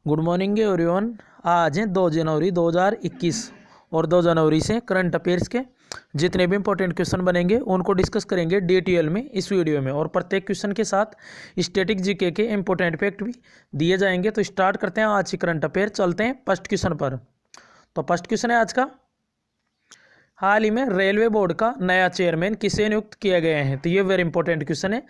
Good morning everyone. आज है 2 जनवरी 2021 और 2 जनवरी से करंट अफेयर्स के जितने भी इंपॉर्टेंट क्वेश्चन बनेंगे उनको डिस्कस करेंगे डिटेल में इस वीडियो में, और प्रत्येक क्वेश्चन के साथ स्टैटिक जीके के इंपॉर्टेंट फैक्ट भी दिए जाएंगे। तो स्टार्ट करते हैं आज की करंट अफेयर। चलते हैं फर्स्ट क्वेश्चन पर। तो फर्स्ट क्वेश्चन है आज का, हाल ही में रेलवे बोर्ड का नया चेयरमैन किसे नियुक्त किया गया है। तो ये वेरी इंपॉर्टेंट क्वेश्चन है।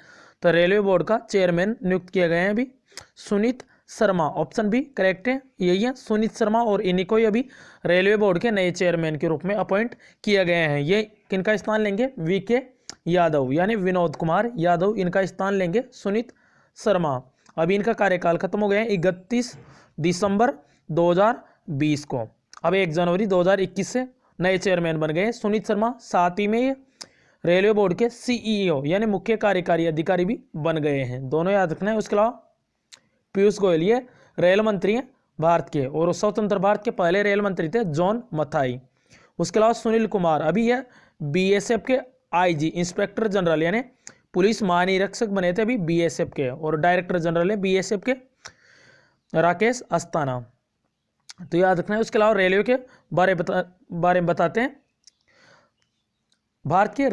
तो रेलवे बोर्ड का चेयरमैन नियुक्त किया गया है अभी Suneet Sharma. Option B correct है, यही है सुनीत शर्मा, और इन्हीं को ही अभी रेलवे बोर्ड के नए चेयरमैन के रूप में अपॉइंट किया गया है। ये किनका स्थान लेंगे, वीके यादव यानी विनोद कुमार यादव इनका स्थान लेंगे सुनीत शर्मा। अभी इनका कार्यकाल खत्म हो गया है 31 दिसंबर 2020 को। अब 1 जनवरी 2021 से नए चेयरमैन बन गए सुनीत शर्मा। साथ ही में ये रेलवे बोर्ड के सीईओ यानी मुख्य कार्यकारी अधिकारी भी बन गए हैं, दोनों याद रखना है। उसके अलावा पीयूष गोयल ये रेल मंत्री हैं भारत के, और स्वतंत्र भारत के पहले रेल मंत्री थे जॉन मथाई। उसके अलावा सुनील कुमार अभी यह बीएसएफ के आईजी इंस्पेक्टर जनरल यानी पुलिस महानिरीक्षक बने थे अभी बीएसएफ के, और डायरेक्टर जनरल है बीएसएफ के राकेश अस्थाना। तो याद रखना है। उसके अलावा रेलवे के बारे में बताते हैं। भारत के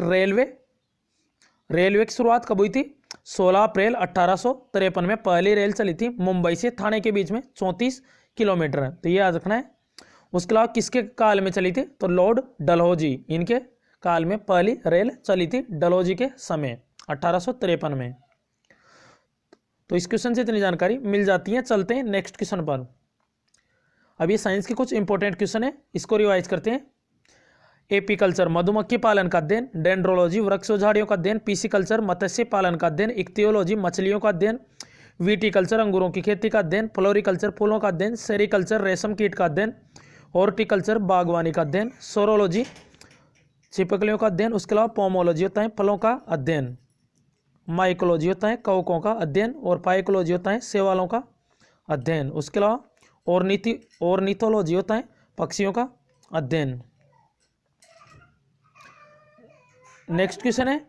रेलवे की शुरुआत कब हुई थी? 16 अप्रैल 1853 में पहली रेल चली थी मुंबई से ठाणे के बीच में 34 किलोमीटर है। तो ये याद रखना है। उसके अलावा किसके काल में चली थी? तो लॉर्ड डलहौजी इनके काल में पहली रेल चली थी, डलहौजी के समय 1853 में। तो इस क्वेश्चन से इतनी जानकारी मिल जाती है। चलते हैं नेक्स्ट क्वेश्चन पर। अब ये साइंस के कुछ इंपॉर्टेंट क्वेश्चन है, इसको रिवाइज करते हैं। एपीकल्चर मधुमक्खी पालन का अध्ययन, डेंड्रोलॉजी वृक्ष और झाड़ियों का अध्ययन, पीसीकल्चर मत्स्य पालन का अध्ययन, इक्तियोलॉजी मछलियों का अध्ययन, विटीकल्चर अंगूरों की खेती का अध्ययन, फ्लोरिकल्चर फूलों का अध्ययन, सेरिकल्चर रेशम कीट का अध्ययन, हॉर्टिकल्चर बागवानी का अध्ययन, सोरोलॉजी छिपकलियों का अध्ययन। उसके अलावा पोमोलॉजी होता है फलों का अध्ययन, माइकोलॉजी होता है कवकों का अध्ययन, और पाइकोलॉजी होता है शैवालों का अध्ययन। उसके अलावा ऑर्निथोलॉजी होता है पक्षियों का अध्ययन। नेक्स्ट क्वेश्चन है,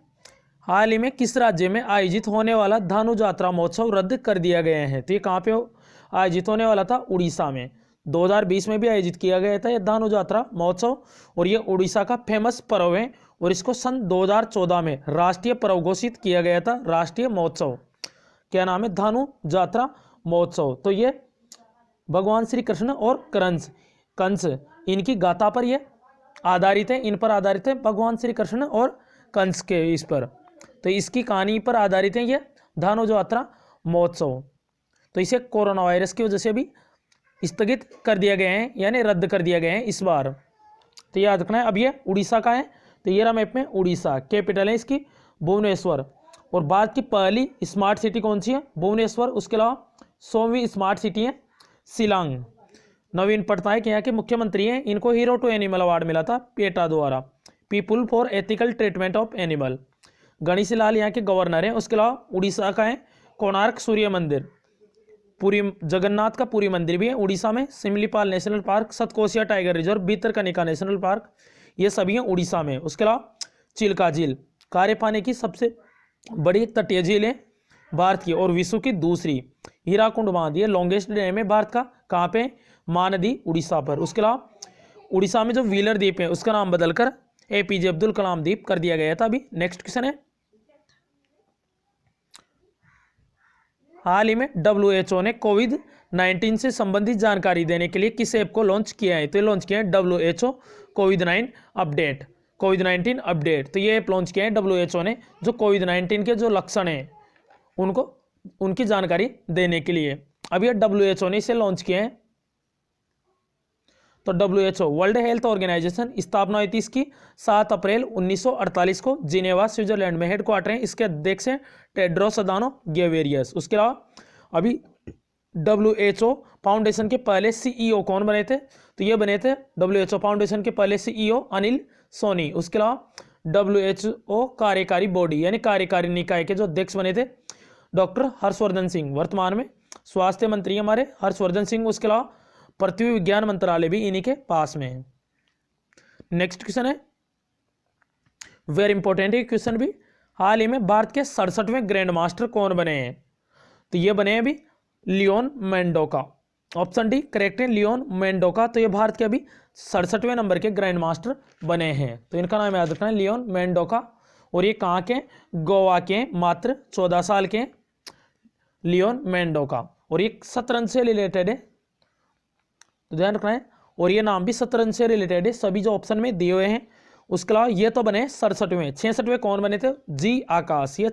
हाल ही में किस राज्य में आयोजित होने वाला धानु यात्रा महोत्सव रद्द कर दिया गया है? तो ये कहाँ पे आयोजित होने वाला था? उड़ीसा में। 2020 में भी आयोजित किया गया था ये धानु यात्रा महोत्सव, और ये उड़ीसा का फेमस पर्व है, और इसको सन 2014 में राष्ट्रीय पर्व घोषित किया गया था। राष्ट्रीय महोत्सव क्या नाम है? धानु यात्रा महोत्सव। तो ये भगवान श्री कृष्ण और कंस इनकी गाथा पर यह आधारित है, इन पर आधारित है भगवान श्री कृष्ण और कंस के इस पर। तो इसकी कहानी पर आधारित है ये धानु यात्रा महोत्सव। तो इसे कोरोना वायरस की वजह से भी स्थगित कर दिया गया है यानी रद्द कर दिया गया है इस बार। तो याद रखना है। अब ये उड़ीसा का है, तो ये रहा मैप में उड़ीसा। कैपिटल है इसकी भुवनेश्वर, और भारत की पहली स्मार्ट सिटी कौन सी है? भुवनेश्वर। उसके अलावा 100वीं स्मार्ट सिटी है शिलांग। नवीन पटनायक यहाँ के मुख्यमंत्री हैं, इनको हीरो टू एनिमल अवार्ड मिला था पेटा द्वारा, people for ethical treatment of animal. Ganesh Lal यहाँ के गवर्नर हैं। उसके अलावा उड़ीसा का है कोणार्क सूर्य मंदिर, पुरी जगन्नाथ का पुरी मंदिर भी है उड़ीसा में, Similipal national park, Satkosia tiger reserve, Bhitarkanika national park, ये सभी हैं उड़ीसा में। उसके अलावा चिल्का झील खारे की सबसे बड़ी तटीय झील है भारत की, और विश्व की दूसरी। हीराकुंड बांध ये लॉन्गेस्ट डैम है भारत का, कहाँ पे? महानदी उड़ीसा पर। उसके अलावा उड़ीसा में जो व्हीलर द्वीप है उसका नाम बदलकर एपीजे अब्दुल कलाम द्वीप कर दिया गया था अभी। नेक्स्ट क्वेश्चन है, हाल ही में WHO ने कोविड-19 से संबंधित जानकारी देने के लिए किस ऐप को लॉन्च किया है? तो ये लॉन्च किया है WHO कोविड-19 अपडेट। तो ये ऐप लॉन्च किया है WHO ने, जो कोविड-19 के जो लक्षण हैं उनकी जानकारी देने के लिए। अब ये WHO ने इसे लॉन्च किया है। तो WHO वर्ल्ड हेल्थ ऑर्गेनाइजेशन स्थापना हुई थी इसकी 7 अप्रैल 1948 को जिनेवा स्विट्जरलैंड में। हेडक्वार्टर है इसके अध्यक्ष हैं टेड्रोस अदानो गेब्रेयेसस। उसके अलावा अभी WHO फाउंडेशन के पहले CEO कौन बने थे? तो ये बने थे WHO फाउंडेशन के पहले CEO अनिल सोनी। उसके अलावा WHO कार्यकारी बॉडी यानी कार्यकारी निकाय के जो अध्यक्ष बने थे डॉक्टर हर्षवर्धन सिंह, वर्तमान में स्वास्थ्य मंत्री हमारे हर्षवर्धन सिंह। उसके अलावा पृथ्वी विज्ञान मंत्रालय भी इन्हीं के पास में है। नेक्स्ट क्वेश्चन है, वेरी इंपॉर्टेंट है क्वेश्चन भी, हाल ही में भारत के 67वें ग्रैंड मास्टर कौन बने हैं? तो ये बने हैं अभी Leone Mendonca. Option D correct है, लियोन मेंडोका। तो ये भारत के अभी 67वें नंबर के ग्रैंड मास्टर बने हैं। तो इनका नाम याद रखना है, लियोन मेंडोका। और ये कहाँ के? गोवा के, मात्र 14 साल के लियोन मेंडोका। और ये शतरंज से रिलेटेड है, तो ध्यान रखना है। और ये नाम भी शतरंज से रिलेटेड है, सभी जो ऑप्शन में दिए हुए हैं। उसके अलावा ये तो बने 67वें। 66वें कौन बने थे? जी आकाश, ये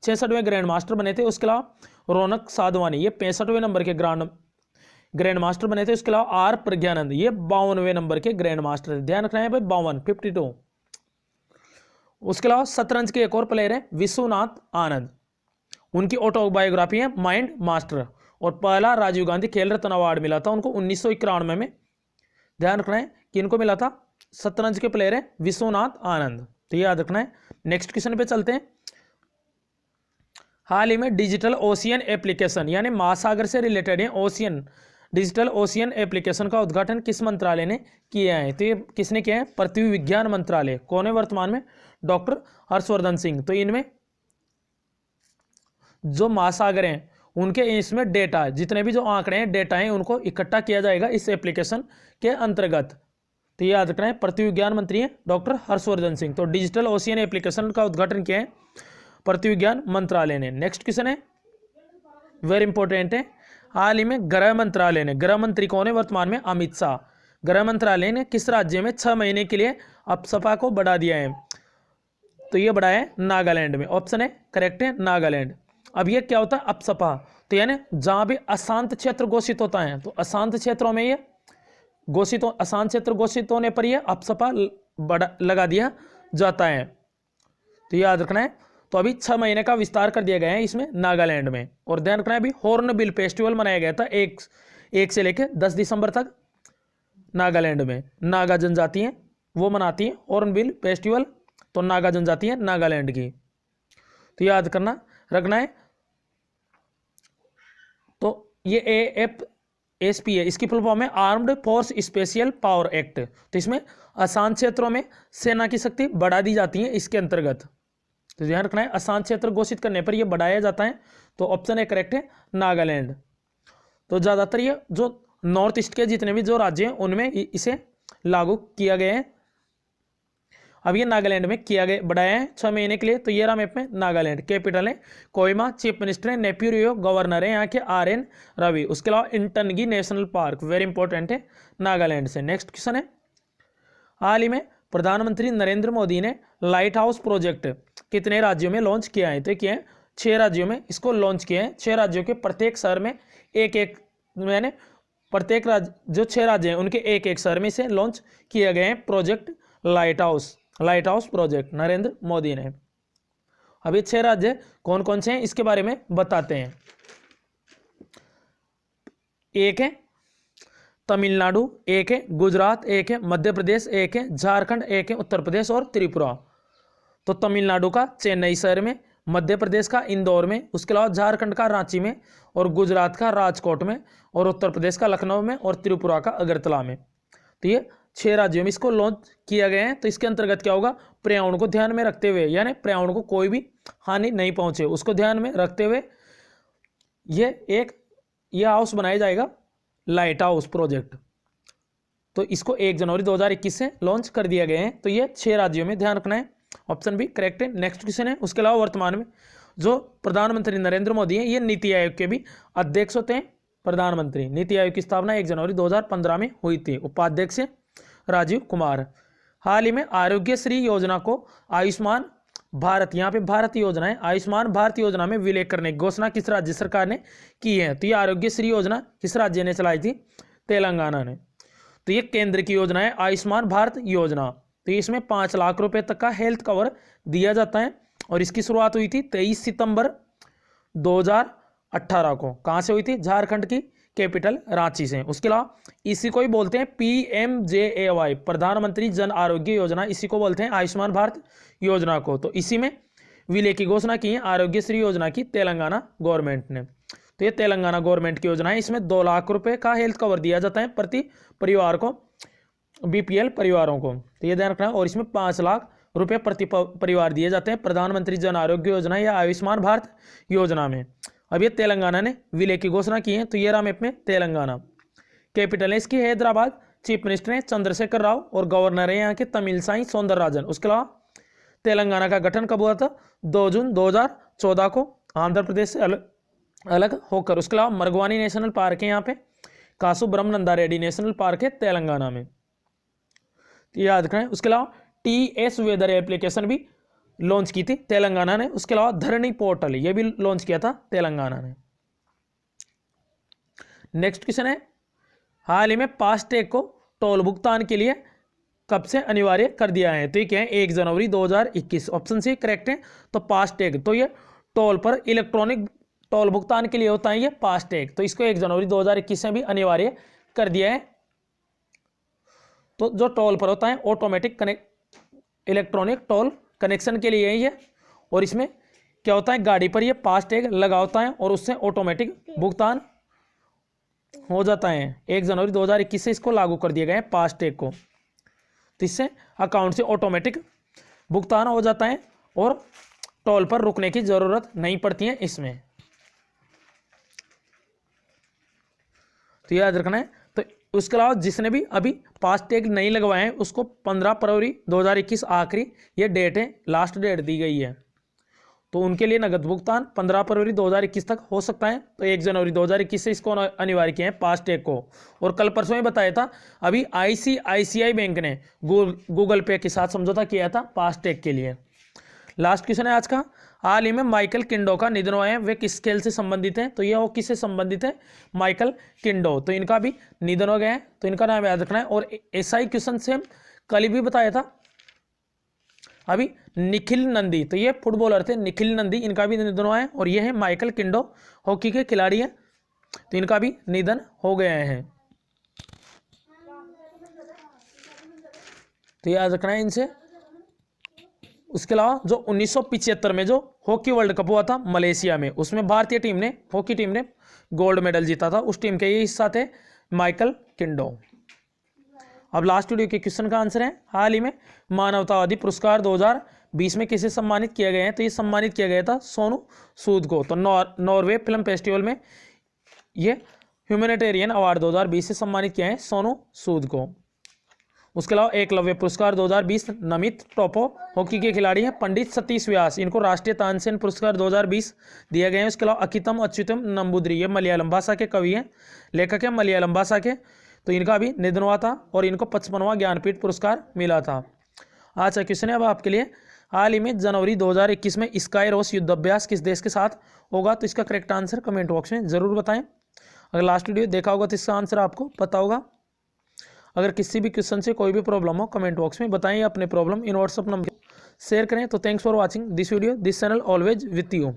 66वें ग्रैंड मास्टर बने थे। उसके अलावा रौनक साधवानी, ये 65वें नंबर के ग्रैंड मास्टर बने थे। उसके अलावा आर प्रज्ञानंद, ये 52वें नंबर के ग्रैंड मास्टर थे। ध्यान रखना है भाई, 52। उसके अलावा शतरंज के एक और प्लेयर है विश्वनाथ आनंद, उनकी ऑटोबायोग्राफी है माइंड मास्टर। और पहला राजीव गांधी खेल रत्न अवार्ड मिला था उनको 1991 में। ध्यान रखना है कि इनको मिला था। शतरंज के प्लेयर है विश्वनाथ आनंद, तो याद रखना है। नेक्स्ट क्वेश्चन पे चलते हैं। हाल ही में डिजिटल ओशियन एप्लीकेशन, यानी महासागर से रिलेटेड है ओशियन, डिजिटल ओशियन एप्लीकेशन का उद्घाटन किस मंत्रालय ने किया है? तो ये किसने किया है? पृथ्वी विज्ञान मंत्रालय। कौन है वर्तमान में? डॉक्टर हर्षवर्धन सिंह। तो इनमें जो महासागर हैं उनके इसमें डेटा, जितने भी जो आंकड़े हैं, डेटा हैं, उनको इकट्ठा किया जाएगा इस एप्लीकेशन के अंतर्गत। तो याद रखना है, पृथ्वी विज्ञान मंत्री हैं डॉक्टर हर्षवर्धन सिंह। तो डिजिटल ओशियन एप्लीकेशन का उद्घाटन किया है पृथ्वी विज्ञान मंत्रालय ने। नेक्स्ट क्वेश्चन है, वेरी इंपॉर्टेंट है। हाल ही में गृह मंत्रालय ने, गृह मंत्री कौन है वर्तमान में? अमित शाह। गृह मंत्रालय ने किस राज्य में 6 महीने के लिए अफसपा को बढ़ा दिया है? तो ये बढ़ाया है नागालैंड में। ऑप्शन है करेक्ट है, नागालैंड। अब ये क्या होता है? अफसपा, तो यानी जहां भी अशांत क्षेत्र घोषित होता है, तो अशांत क्षेत्रों में ये घोषित, अशांत क्षेत्र घोषित होने पर यह अफसपा लगा दिया जाता है। तो याद रखना है। तो अभी 6 महीने का विस्तार कर दिया गया है इसमें नागालैंड में। और ध्यान रखना है, अभी हॉर्नबिल फेस्टिवल मनाया गया था 1 से लेकर 10 दिसंबर तक नागालैंड में। नागा जनजाति है वो मनाती है हॉर्नबिल फेस्टिवल, तो नागा जनजाति है नागालैंड की। तो याद करना रखना है। तो ये AFSP है, इसकी फुल फॉर्म है armed force special power act. तो इसमें अशांत क्षेत्रों में सेना की शक्ति बढ़ा दी जाती है इसके अंतर्गत। तो ध्यान रखना है, अशांत क्षेत्र घोषित करने पर यह बढ़ाया जाता है। तो ऑप्शन ए करेक्ट है, नागालैंड। तो ज़्यादातर ये जो नॉर्थ ईस्ट के जितने भी जो राज्य हैं उनमें इसे लागू किया गया है। अब ये नागालैंड में किया गया, बढ़ाया है 6 महीने के लिए। तो ये रहा मैप में नागालैंड। कैपिटल है कोहिमा, चीफ मिनिस्टर है नेफ्यू रियो, गवर्नर है यहाँ के RN रवि। उसके अलावा इंटनगी नेशनल पार्क, वेरी इंपॉर्टेंट है, नागालैंड से। नेक्स्ट क्वेश्चन है, हाल ही में प्रधानमंत्री नरेंद्र मोदी ने लाइट हाउस प्रोजेक्ट कितने राज्यों में लॉन्च किया है? तो किया है 6 राज्यों में इसको लॉन्च किया है। 6 राज्यों के प्रत्येक शहर में एक मैंने प्रत्येक राज्य जो 6 राज्य हैं उनके एक शहर में से लॉन्च किया गया है project light house project Narendra Modi ने। अब ये 6 राज्य कौन कौन से हैं इसके बारे में बताते हैं। एक है तमिलनाडु, एक है गुजरात, एक है मध्य प्रदेश, एक है झारखंड, एक है उत्तर प्रदेश और त्रिपुरा। तो तमिलनाडु का चेन्नई शहर में, मध्य प्रदेश का इंदौर में, उसके अलावा झारखंड का रांची में, और गुजरात का राजकोट में, और उत्तर प्रदेश का लखनऊ में, और त्रिपुरा का अगरतला में। तो ये 6 राज्यों में इसको लॉन्च किया गया है। तो इसके अंतर्गत क्या होगा? पर्यावरण को ध्यान में रखते हुए, यानी पर्यावरण को कोई भी हानि नहीं पहुंचे उसको ध्यान में रखते हुए ये हाउस बनाया जाएगा, लाइट हाउस प्रोजेक्ट। तो इसको 1 जनवरी 2021 से लॉन्च कर दिया गया है। तो ये 6 राज्यों में, ध्यान रखना है। ऑप्शन बी करेक्ट है। नेक्स्ट क्वेश्चन है, उसके अलावा वर्तमान में जो प्रधानमंत्री नरेंद्र मोदी हैं ये नीति आयोग के भी अध्यक्ष होते हैं। प्रधानमंत्री नीति आयोग की स्थापना 1 जनवरी 2015 में हुई थी। उपाध्यक्ष राजीव कुमार। हाल ही में आरोग्यश्री योजना को आयुष्मान भारत, यहाँ पे भारत योजना है, आयुष्मान भारत योजना में विलय करने की घोषणा किस राज्य सरकार ने की है? तो ये आरोग्यश्री योजना किस राज्य ने चलाई थी? तेलंगाना ने। तो ये केंद्र की योजना है आयुष्मान भारत योजना। तो इसमें 5 लाख रुपए तक का हेल्थ कवर दिया जाता है। और इसकी शुरुआत हुई थी 23 सितंबर 2018 को। कहाँ से हुई थी? झारखंड की कैपिटल रांची से। उसके अलावा इसी को ही बोलते हैं PMJAY, प्रधानमंत्री जन आरोग्य योजना, इसी को बोलते हैं आयुष्मान भारत योजना को। तो इसी में विलय की घोषणा की है आरोग्यश्री योजना की तेलंगाना गवर्नमेंट ने। तो ये तेलंगाना गवर्नमेंट की योजना है। इसमें 2 लाख रुपए का हेल्थ कवर दिया जाता है प्रति परिवार को, BPL परिवारों को। तो ये ध्यान रखना है। और इसमें 5 लाख रुपए प्रति परिवार दिए जाते हैं प्रधानमंत्री जन आरोग्य योजना या आयुष्मान भारत योजना में। अब ये तेलंगाना ने विलय की घोषणा की है, तो ये रहा मैप में तेलंगाना। कैपिटल है इसकी हैदराबाद, चीफ मिनिस्टर है चंद्रशेखर राव और गवर्नर है यहाँ के तमिलसाई सौंदरराजन। उसके अलावा तेलंगाना का गठन कब हुआ था? 2 जून 2014 को आंध्र प्रदेश से अलग होकर। उसके अलावा मरगवानी नेशनल पार्क है यहाँ पे, कासु ब्रह्मनंदा रेड्डी नेशनल पार्क है तेलंगाना में, याद रखें। उसके अलावा TS वेदर एप्लीकेशन भी लॉन्च की थी तेलंगाना ने। उसके अलावा धरणी पोर्टल ये भी लॉन्च किया था तेलंगाना ने। नेक्स्ट क्वेश्चन है, हाल ही में फास्टैग को टोल भुगतान के लिए कब से अनिवार्य कर दिया है? तो ये क्या है? 1 जनवरी 2021। ऑप्शन सी करेक्ट है। तो फास्टैग तो ये टोल पर इलेक्ट्रॉनिक टोल भुगतान के लिए होता है ये फास्टैग, तो इसको 1 जनवरी 2021 में भी अनिवार्य कर दिया है। तो जो टोल पर होता है ऑटोमेटिक इलेक्ट्रॉनिक टोल कनेक्शन के लिए ये, और इसमें क्या होता है? गाड़ी पर ये फास्टैग लगा होता है और उससे ऑटोमेटिक भुगतान हो जाता है। 1 जनवरी 2021 से इसको लागू कर दिया गया है फास्टैग को, तो इससे अकाउंट से ऑटोमेटिक भुगतान हो जाता है और टोल पर रुकने की जरूरत नहीं पड़ती है इसमें, तो याद रखना है। तो उसके अलावा जिसने भी अभी फास्टैग नहीं लगवाए हैं उसको 15 फरवरी 2021 आखिरी ये डेट है, लास्ट डेट दी गई है, तो उनके लिए नगद भुगतान 15 फरवरी 2021 तक हो सकता है। तो 1 जनवरी 2021 से इसको अनिवार्य किया है फास्टैग को। और कल परसों में बताया था अभी ICICI बैंक ने गूगल पे के साथ समझौता किया था फास्टैग के लिए। लास्ट क्वेश्चन है आज का, हाल ही में माइकल किंडो का निधन हुआ है, वे किस खेल से संबंधित हैं? तो ये हॉकी से संबंधित है माइकल किंडो, तो इनका भी निधन हो गया है, तो इनका नाम याद रखना है। और SI क्वेश्चन से हम कल भी बताया था अभी निखिल नंदी, तो ये फुटबॉलर थे निखिल नंदी, इनका भी निधन हुआ है। और ये है माइकल किंडो हॉकी के खिलाड़ी हैं, तो इनका भी निधन हो गया है, तो याद रखना है इनसे। उसके अलावा जो 1975 में जो हॉकी वर्ल्ड कप हुआ था मलेशिया में, उसमें भारतीय टीम ने हॉकी टीम ने गोल्ड मेडल जीता था, उस टीम के ये हिस्सा थे माइकल किंडो। अब लास्ट वीडियो के क्वेश्चन का आंसर है, हाल ही में मानवतावादी पुरस्कार 2020 में किसे सम्मानित किया गया है? तो ये सम्मानित किया गया था सोनू सूद को, तो नॉर्वे फिल्म फेस्टिवल में ये ह्यूमैनिटेरियन अवार्ड 2020 से सम्मानित किया है सोनू सूद को। उसके अलावा एकलव्य पुरस्कार 2020 नमित टोपो हॉकी के खिलाड़ी हैं पंडित सतीश व्यास, इनको राष्ट्रीय तानसेन पुरस्कार 2020 दिया गया है। उसके अलावा अकितम अच्युतम नंबूद्री ये मलयालम भाषा के कवि हैं, लेखक हैं मलयालम भाषा के, तो इनका भी निधन हुआ था और इनको 55वां ज्ञानपीठ पुरस्कार मिला था। आज का क्वेश्चन है अब आपके लिए, हाल ही में जनवरी 2021 में स्काईरोस युद्धाभ्यास किस देश के साथ होगा? तो इसका करेक्ट आंसर कमेंट बॉक्स में जरूर बताएं। अगर लास्ट वीडियो देखा होगा तो इसका आंसर आपको पता होगा। अगर किसी भी क्वेश्चन से कोई भी प्रॉब्लम हो कमेंट बॉक्स में बताएं, अपने problem in WhatsApp number share करें। तो thanks for watching this video, this channel always with you.